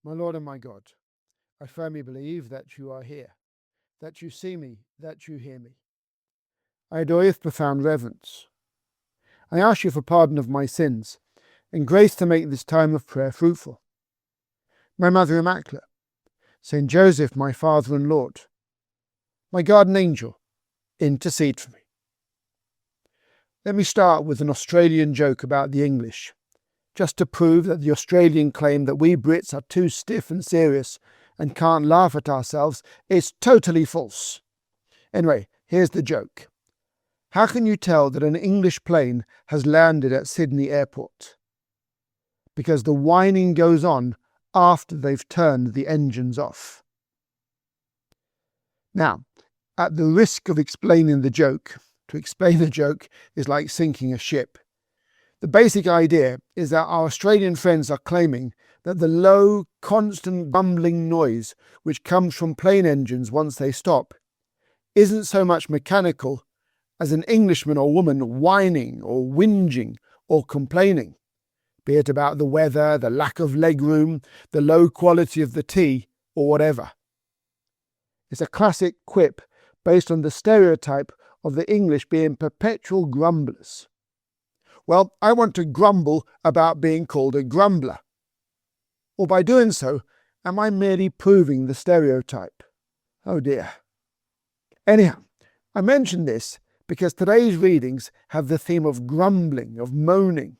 My Lord and my God, I firmly believe that you are here, that you see me, that you hear me. I adore you with profound reverence. I ask you for pardon of my sins and grace to make this time of prayer fruitful. My Mother Immaculate, Saint Joseph, my Father and Lord, my guardian angel, intercede for me. Let me start with an Australian joke about the English, just to prove that the Australian claim that we Brits are too stiff and serious and can't laugh at ourselves is totally false. Anyway, here's the joke. How can you tell that an English plane has landed at Sydney Airport? Because the whining goes on after they've turned the engines off. Now, at the risk of explaining the joke, to explain a joke is like sinking a ship. The basic idea is that our Australian friends are claiming that the low, constant rumbling noise which comes from plane engines once they stop isn't so much mechanical as an Englishman or woman whining or whinging or complaining, be it about the weather, the lack of legroom, the low quality of the tea, or whatever. It's a classic quip based on the stereotype of the English being perpetual grumblers. Well, I want to grumble about being called a grumbler. Or by doing so, am I merely proving the stereotype? Oh dear. Anyhow, I mention this because today's readings have the theme of grumbling, of moaning.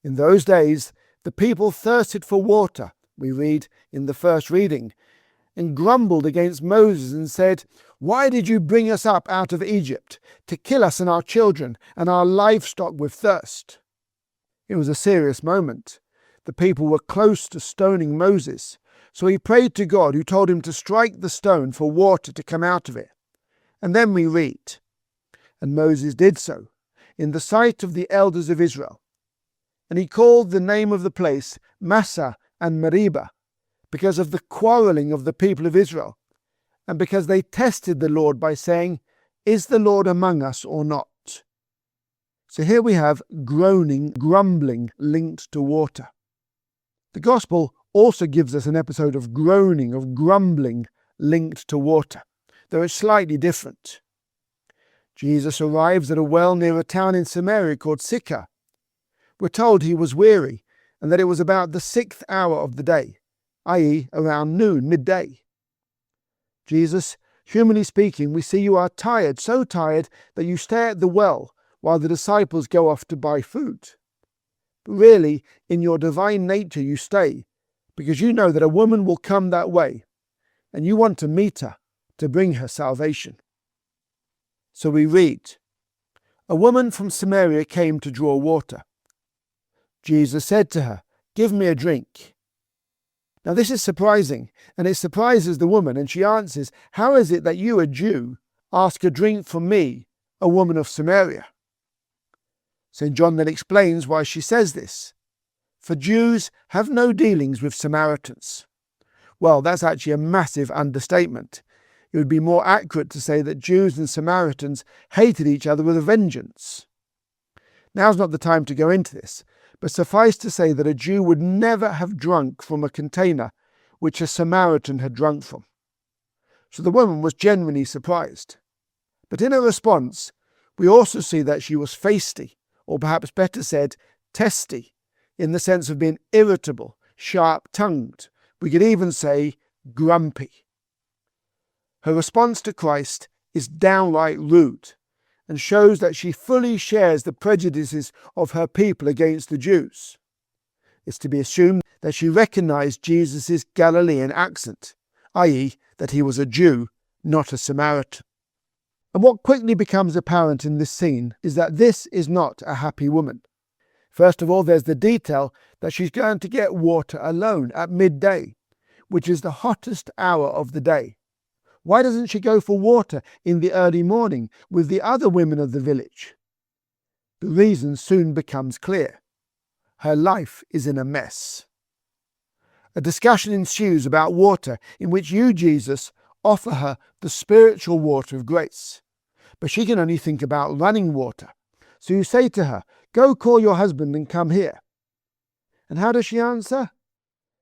In those days, the people thirsted for water, we read in the first reading, and grumbled against Moses and said, "Why did you bring us up out of Egypt to kill us and our children and our livestock with thirst?" It was a serious moment. The people were close to stoning Moses, so he prayed to God, who told him to strike the stone for water to come out of it. And then we read, "And Moses did so, in the sight of the elders of Israel. And he called the name of the place Massah and Meribah, because of the quarrelling of the people of Israel, and because they tested the Lord by saying, 'Is the Lord among us or not?'" So here we have groaning, grumbling linked to water. The Gospel also gives us an episode of groaning, of grumbling linked to water, though it's slightly different. Jesus arrives at a well near a town in Samaria called Sychar. We're told he was weary and that it was about the 6th hour of the day, i.e. around noon, midday. Jesus, humanly speaking, we see you are tired, so tired that you stay at the well while the disciples go off to buy food. But really, in your divine nature you stay, because you know that a woman will come that way, and you want to meet her to bring her salvation. So we read, "A woman from Samaria came to draw water. Jesus said to her, 'Give me a drink.' Now this is surprising, and it surprises the woman, and she answers, 'How is it that you, a Jew, ask a drink from me, a woman of Samaria?' St. John then explains why she says this. For Jews have no dealings with Samaritans. Well, that's actually a massive understatement. It would be more accurate to say that Jews and Samaritans hated each other with a vengeance. Now's not the time to go into this, but suffice to say that a Jew would never have drunk from a container which a Samaritan had drunk from. So the woman was genuinely surprised. But in her response, we also see that she was feisty, or perhaps better said, testy, in the sense of being irritable, sharp-tongued. We could even say grumpy. Her response to Christ is downright rude, and shows that she fully shares the prejudices of her people against the Jews. It's to be assumed that she recognized Jesus' Galilean accent, i.e. that he was a Jew, not a Samaritan. And what quickly becomes apparent in this scene is that this is not a happy woman. First of all, there's the detail that she's going to get water alone at midday, which is the hottest hour of the day. Why doesn't she go for water in the early morning with the other women of the village? The reason soon becomes clear. Her life is in a mess. A discussion ensues about water in which you, Jesus, offer her the spiritual water of grace. But she can only think about running water. So you say to her, "Go call your husband and come here." And how does she answer?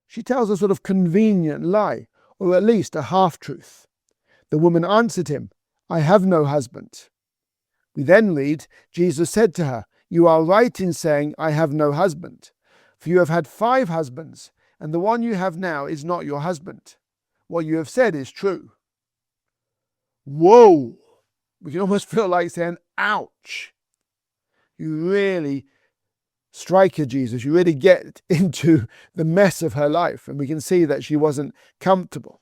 She tells a sort of convenient lie, or at least a half-truth. The woman answered him, "I have no husband." We then read, Jesus said to her, "You are right in saying, 'I have no husband,' for you have had 5 husbands, and the one you have now is not your husband. What you have said is true." Whoa! We can almost feel like saying, ouch. You really strike her, Jesus. You really get into the mess of her life, and we can see that she wasn't comfortable.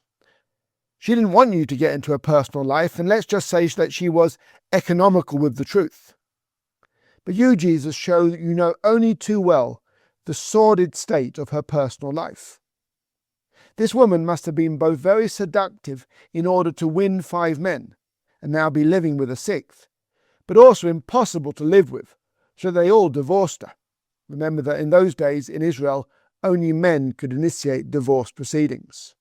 She didn't want you to get into her personal life, and let's just say that she was economical with the truth. But you, Jesus, show that you know only too well the sordid state of her personal life. This woman must have been both very seductive in order to win 5 men, and now be living with a 6th, but also impossible to live with, so they all divorced her. Remember that in those days in Israel, only men could initiate divorce proceedings.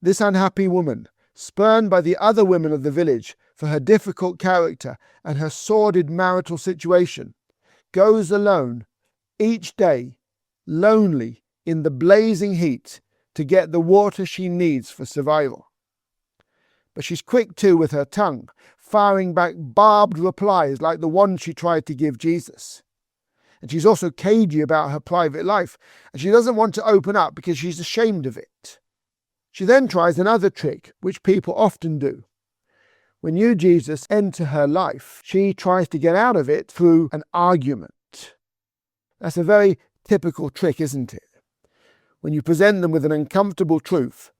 This unhappy woman, spurned by the other women of the village for her difficult character and her sordid marital situation, goes alone each day, lonely in the blazing heat, to get the water she needs for survival. But she's quick too with her tongue, firing back barbed replies like the one she tried to give Jesus. And she's also cagey about her private life, and she doesn't want to open up because she's ashamed of it. She then tries another trick, which people often do. When you, Jesus, enter her life, she tries to get out of it through an argument. That's a very typical trick, isn't it? When you present them with an uncomfortable truth,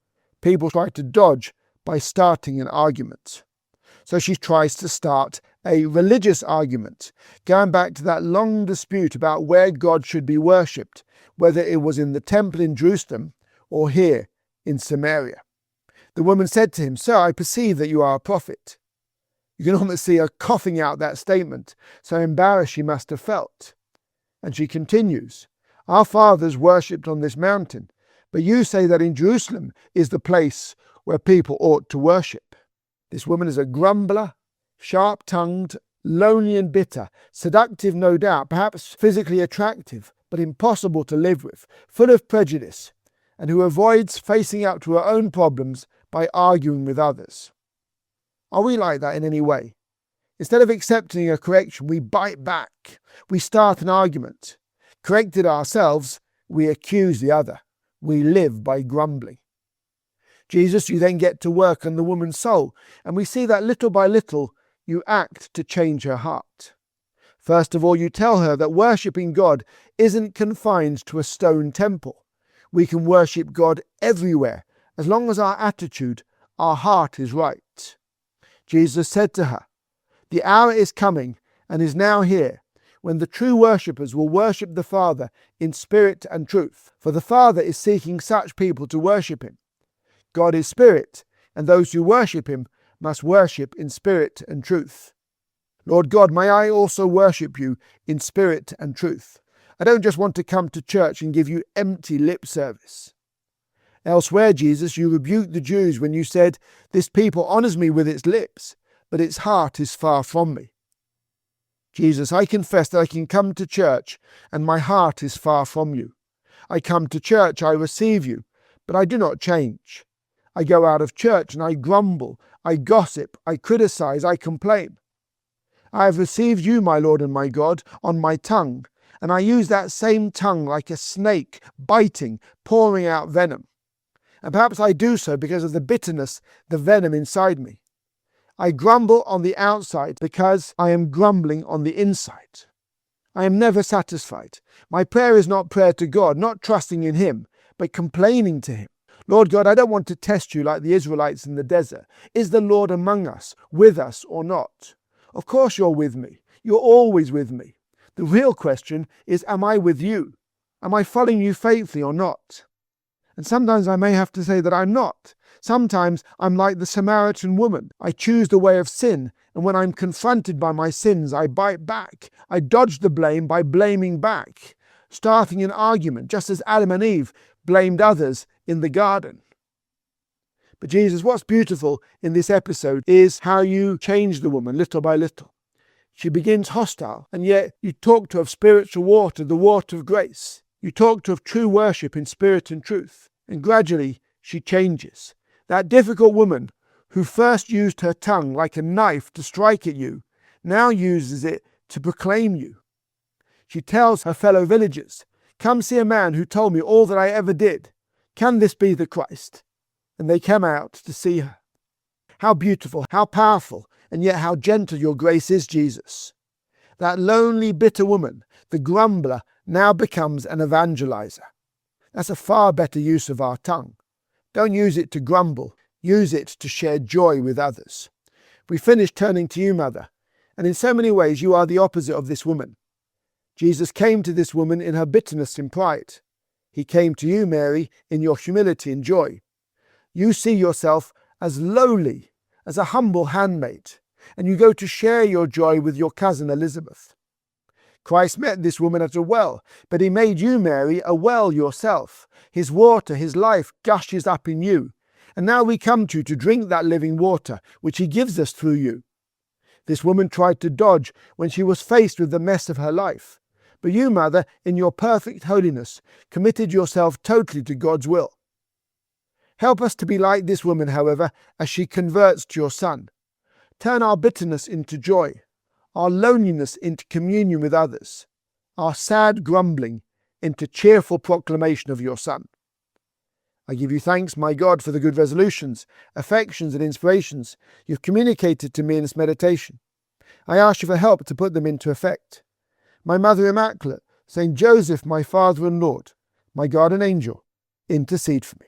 people try to dodge by starting an argument. So she tries to start a religious argument, going back to that long dispute about where God should be worshipped, whether it was in the temple in Jerusalem or here in Samaria. The woman said to him, "Sir, I perceive that you are a prophet." You can almost see her coughing out that statement, so embarrassed she must have felt. And she continues, "Our fathers worshipped on this mountain, but you say that in Jerusalem is the place where people ought to worship." This woman is a grumbler, sharp-tongued, lonely and bitter, seductive no doubt, perhaps physically attractive, but impossible to live with, full of prejudice, and who avoids facing up to her own problems by arguing with others. Are we like that in any way? Instead of accepting a correction, we bite back. We start an argument. Corrected ourselves, we accuse the other. We live by grumbling. Jesus, you then get to work on the woman's soul, and we see that little by little you act to change her heart. First of all, you tell her that worshipping God isn't confined to a stone temple. We can worship God everywhere, as long as our attitude, our heart is right. Jesus said to her, "The hour is coming, and is now here, when the true worshippers will worship the Father in spirit and truth, for the Father is seeking such people to worship him. God is spirit, and those who worship him must worship in spirit and truth. Lord God, may I also worship you in spirit and truth. I don't just want to come to church and give you empty lip service." Elsewhere, Jesus, you rebuked the Jews when you said, "This people honors me with its lips, but its heart is far from me." Jesus, I confess that I can come to church and my heart is far from you. I come to church, I receive you, but I do not change. I go out of church and I grumble, I gossip, I criticize, I complain. I have received you, my Lord and my God, on my tongue, and I use that same tongue like a snake, biting, pouring out venom. And perhaps I do so because of the bitterness, the venom inside me. I grumble on the outside because I am grumbling on the inside. I am never satisfied. My prayer is not prayer to God, not trusting in him, but complaining to him. Lord God, I don't want to test you like the Israelites in the desert. Is the Lord among us, with us or not? Of course you're with me. You're always with me. The real question is, am I with you? Am I following you faithfully or not? And sometimes I may have to say that I'm not. Sometimes I'm like the Samaritan woman. I choose the way of sin, and when I'm confronted by my sins, I bite back. I dodge the blame by blaming back, starting an argument, just as Adam and Eve blamed others in the garden. But Jesus, what's beautiful in this episode is how you change the woman little by little. She begins hostile, and yet you talk to her of spiritual water, the water of grace. You talked of true worship in spirit and truth, and gradually she changes. That difficult woman who first used her tongue like a knife to strike at you, now uses it to proclaim you. She tells her fellow villagers, "Come see a man who told me all that I ever did. Can this be the Christ?" And they come out to see her. How beautiful, how powerful, and yet how gentle your grace is, Jesus. That lonely, bitter woman, the grumbler, now becomes an evangeliser. That's a far better use of our tongue. Don't use it to grumble. Use it to share joy with others. We finish turning to you, Mother, and in so many ways you are the opposite of this woman. Jesus came to this woman in her bitterness and pride. He came to you, Mary, in your humility and joy. You see yourself as lowly, as a humble handmaid, and you go to share your joy with your cousin Elizabeth. Christ met this woman at a well, but he made you, Mary, a well yourself. His water, his life, gushes up in you. And now we come to you to drink that living water, which he gives us through you. This woman tried to dodge when she was faced with the mess of her life. But you, Mother, in your perfect holiness, committed yourself totally to God's will. Help us to be like this woman, however, as she converts to your Son. Turn our bitterness into joy, our loneliness into communion with others, our sad grumbling into cheerful proclamation of your Son. I give you thanks, my God, for the good resolutions, affections and inspirations you've communicated to me in this meditation. I ask you for help to put them into effect. My Mother Immaculate, Saint Joseph, my Father and Lord, my guardian angel, intercede for me.